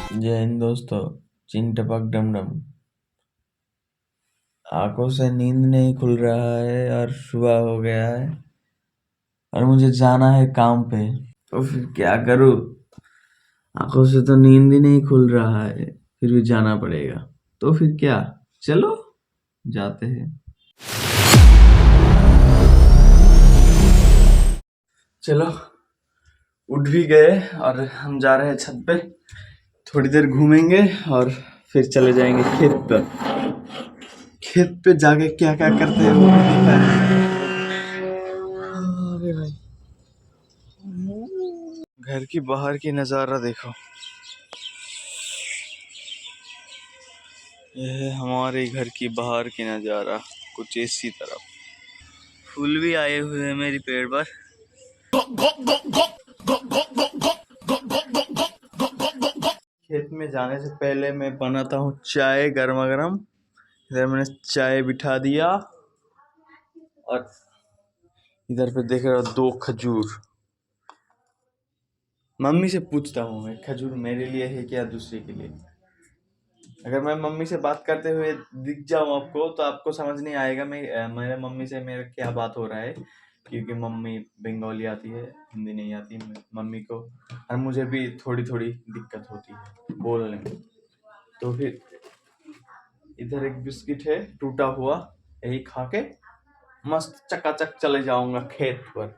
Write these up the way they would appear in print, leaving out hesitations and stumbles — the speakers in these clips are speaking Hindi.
जय हिंद दोस्तों। चिन टपक डम डम। आंखों से नींद नहीं खुल रहा है और सुबह हो गया है और मुझे जाना है काम पे। तो फिर क्या करूं? आंखों से तो नींद ही नहीं खुल रहा है, फिर भी जाना पड़ेगा। तो फिर क्या, चलो जाते हैं। चलो, उठ भी गए और हम जा रहे हैं छत पे। थोड़ी देर घूमेंगे और फिर चले जाएंगे खेत पर। खेत पे जाके क्या क्या करते हैं वो भी दिखाएंगे। अरे भाई, घर की बाहर की नज़ारा देखो। यह है हमारे घर की बाहर की नज़ारा, कुछ इसी तरफ। फूल भी आए हुए हैं मेरी पेड़ पर। खेत में जाने से पहले मैं बनाता हूँ चाय गर्मा गर्म। इधर मैंने चाय बिठा दिया और इधर पे देख रहा हूँ 2 खजूर। मम्मी से पूछता हूँ मैं, खजूर मेरे लिए है क्या दूसरे के लिए? अगर मैं मम्मी से बात करते हुए दिख जाऊं आपको तो आपको समझ नहीं आएगा मेरे मम्मी से मेरा क्या बात हो रहा है, क्योंकि मम्मी बंगाली आती है, हिंदी नहीं आती मम्मी को, और मुझे भी थोड़ी थोड़ी दिक्कत होती है बोलने में। तो फिर इधर एक बिस्किट है टूटा हुआ, यही खा के मस्त चकाचक चले जाऊंगा खेत पर।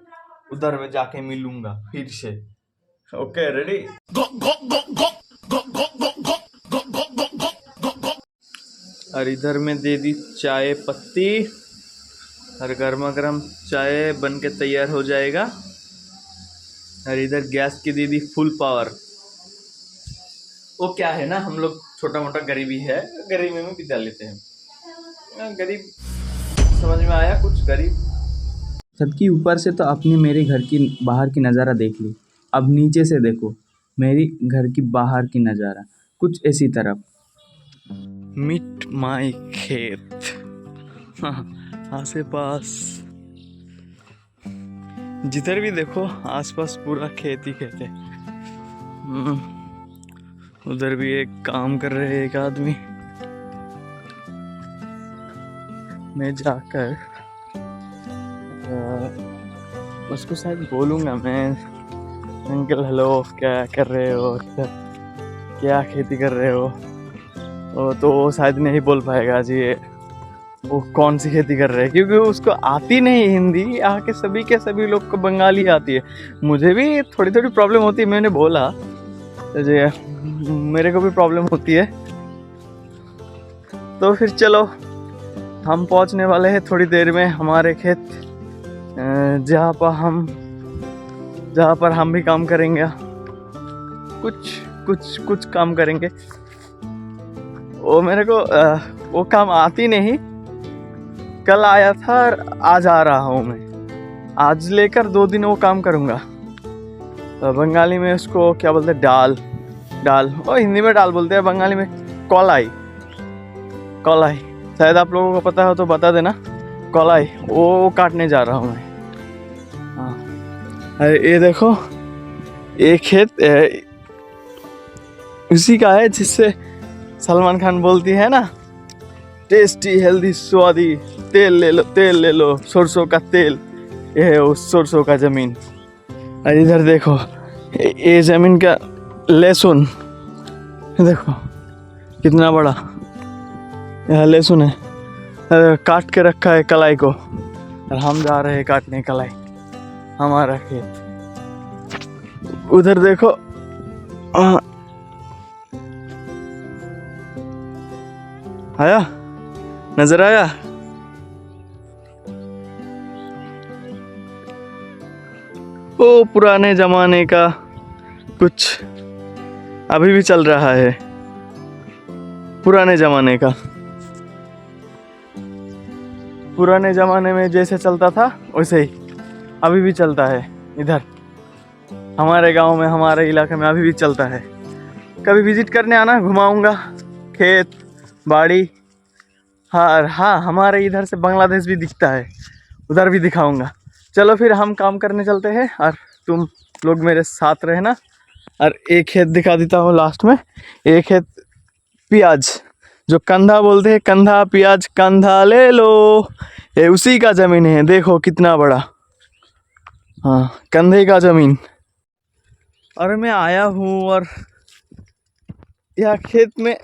उधर में जाके मिलूंगा फिर से। Okay, ready? और इधर में दे दी चाय पत्ती और गर्मा गर्म चाय बन के तैयार हो जाएगा। और इधर गैस की दे दी फुल पावर। वो क्या है ना, हम लोग छोटा मोटा गरीबी है, गरीबी में बिता लेते हैं। गरीब समझ में आया? कुछ गरीब। छत की ऊपर से तो आपने मेरे घर की बाहर की नज़ारा देख ली। अब नीचे से देखो मेरी घर की बाहर की नज़ारा, कुछ ऐसी तरफ। मिट माई खेत। आसे पास जिधर भी देखो आसपास पूरा खेत ही खेत है। उधर भी एक काम कर रहे हैं एक आदमी। मैं जाकर उसको शायद बोलूँगा मैं, अंकल हेलो, क्या कर रहे हो, क्या खेती कर रहे हो? तो वो शायद नहीं बोल पाएगा जी वो कौन सी खेती कर रहे हैं, क्योंकि उसको आती नहीं हिंदी। यहाँ के सभी लोग को बंगाली आती है। मुझे भी थोड़ी थोड़ी प्रॉब्लम होती है, मैंने बोला जी मेरे को भी प्रॉब्लम होती है। तो फिर चलो, हम पहुंचने वाले हैं थोड़ी देर में हमारे खेत, जहाँ पर हम भी काम करेंगे। कुछ काम करेंगे। वो मेरे को वो काम आती नहीं। कल आया था और आज आ रहा हूँ मैं। आज लेकर 2 दिन वो काम करूँगा। बंगाली में उसको क्या बोलते हैं? डाल और हिंदी में डाल बोलते हैं, बंगाली में कलाई। शायद आप लोगों को पता हो तो बता देना। कलाई वो काटने जा रहा हूँ मैं। हाँ, ये देखो, ये खेत उसी का है जिससे सलमान खान बोलती है ना, टेस्टी हेल्दी स्वादी, तेल ले लो सरसों का तेल। ये है उस सरसों का जमीन। और इधर देखो ये जमीन का लहसुन, देखो कितना बड़ा यह लहसुन है। काट के रखा है कलाई को और हम जा रहे हैं काटने कलाई, हमारा खेत। उधर देखो आया, नजर आया? वो पुराने जमाने का कुछ अभी भी चल रहा है। पुराने जमाने में जैसे चलता था वैसे ही अभी भी चलता है। इधर हमारे गांव में, हमारे इलाके में अभी भी चलता है। कभी विजिट करने आना, घुमाऊंगा खेत बाड़ी। हाँ, हमारे इधर से बांग्लादेश भी दिखता है, उधर भी दिखाऊंगा। चलो फिर हम काम करने चलते हैं और तुम लोग मेरे साथ रहना। और एक खेत दिखा देता हूँ लास्ट में। एक खेत प्याज, जो कंधा बोलते हैं, कंधा प्याज, कंधा ले लो, ये उसी का जमीन है। देखो कितना बड़ा, हाँ कंधे का जमीन। और मैं आया हूँ और यह खेत में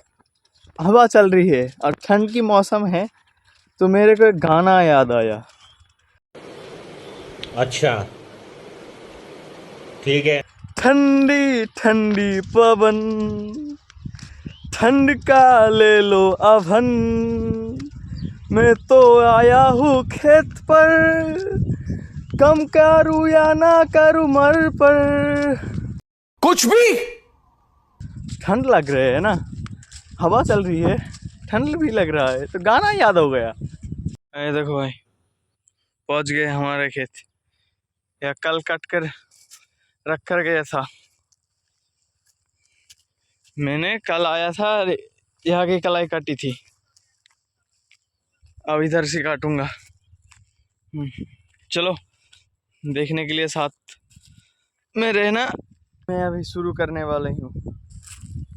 हवा चल रही है और ठंड की मौसम है, तो मेरे को एक गाना याद आया। अच्छा ठीक है। ठंडी ठंडी पवन, ठंड का ले लो अभन, मैं तो आया हूँ खेत पर, कम करूँ या ना करूँ मर पर। कुछ भी ठंड लग रही है ना, हवा चल रही है, ठंड भी लग रहा है, तो गाना याद हो गया। ये देखो भाई, पहुंच गए हमारे खेत। या कल कट कर रख कर गया था, मैंने कल आया था, यहाँ की कलाई काटी थी, अब इधर से काटूंगा। चलो देखने के लिए साथ में रहना। मैं अभी शुरू करने वाला ही हूँ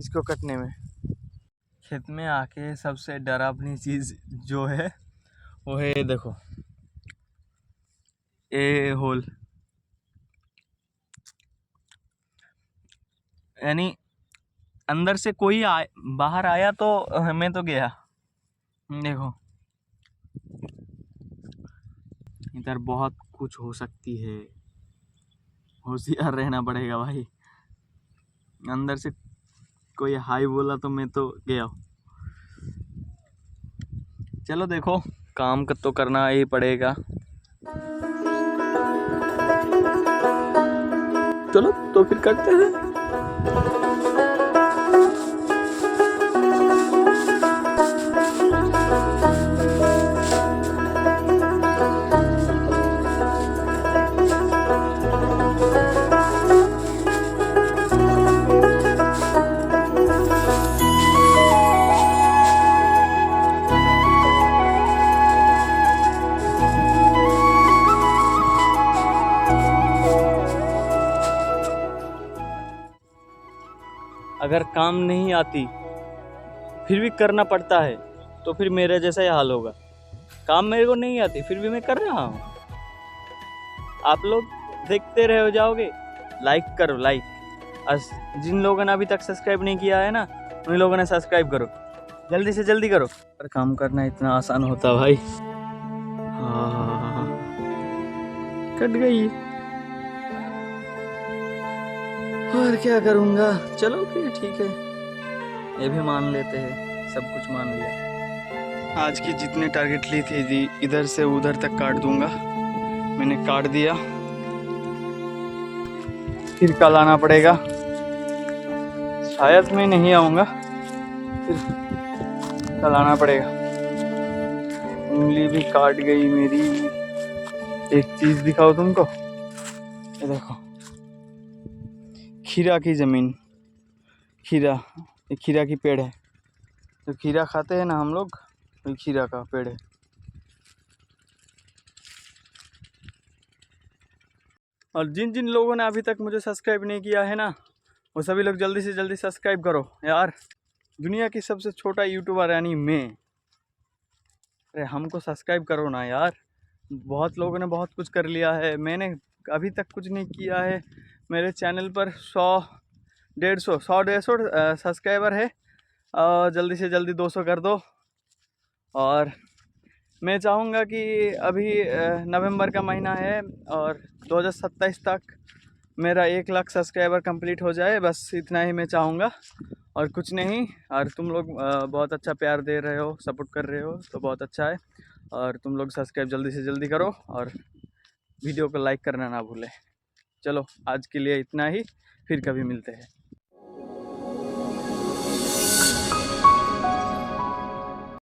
इसको कटने में। खेत में आके सबसे डरावनी चीज़ जो है वो है, ये देखो, ये होल, यानी अंदर से कोई बाहर आया तो हमें तो गया। देखो इधर बहुत कुछ हो सकती है, होशियार रहना पड़ेगा भाई। अंदर से कोई हाई बोला तो मैं तो गया। चलो देखो, काम तो करना ही पड़ेगा। चलो तो फिर करते हैं। अगर काम नहीं आती फिर भी करना पड़ता है, तो फिर मेरे जैसा ही हाल होगा। काम मेरे को नहीं आती फिर भी मैं कर रहा हूँ। आप लोग देखते रह जाओगे, लाइक करो, लाइक। जिन लोगों ने अभी तक सब्सक्राइब नहीं किया है ना, उन लोगों ने सब्सक्राइब करो, जल्दी से जल्दी करो। पर काम करना इतना आसान होता भाई। हाँ कट गई, और क्या करूँगा। चलो फिर ठीक है, ये भी मान लेते हैं, सब कुछ मान लिया। आज की जितने टारगेट ली थी इधर से उधर तक काट दूंगा, मैंने काट दिया। फिर कल आना पड़ेगा, शायद मैं नहीं आऊँगा, फिर कल आना पड़ेगा। उंगली भी काट गई मेरी। एक चीज़ दिखाओ तुमको, ये देखो, खीरा की ज़मीन, खीरा, ये खीरा की पेड़ है। तो खीरा खाते हैं ना हम लोग, वही खीरा का पेड़ है। और जिन जिन लोगों ने अभी तक मुझे सब्सक्राइब नहीं किया है ना, वो सभी लोग जल्दी से जल्दी सब्सक्राइब करो यार। दुनिया की सबसे छोटा यूट्यूबर यानी मैं, अरे हमको सब्सक्राइब करो ना यार। बहुत लोगों ने बहुत कुछ कर लिया है, मैंने अभी तक कुछ नहीं किया है। मेरे चैनल पर 100-150 सब्सक्राइबर है, और जल्दी से जल्दी 200 कर दो। और मैं चाहूँगा कि अभी नवंबर का महीना है और 2027 तक मेरा 1 लाख सब्सक्राइबर कंप्लीट हो जाए, बस इतना ही मैं चाहूँगा और कुछ नहीं। और तुम लोग बहुत अच्छा प्यार दे रहे हो, सपोर्ट कर रहे हो, तो बहुत अच्छा है। और तुम लोग सब्सक्राइब जल्दी से जल्दी करो और वीडियो को लाइक करना ना भूलें। चलो आज के लिए इतना ही, फिर कभी मिलते हैं।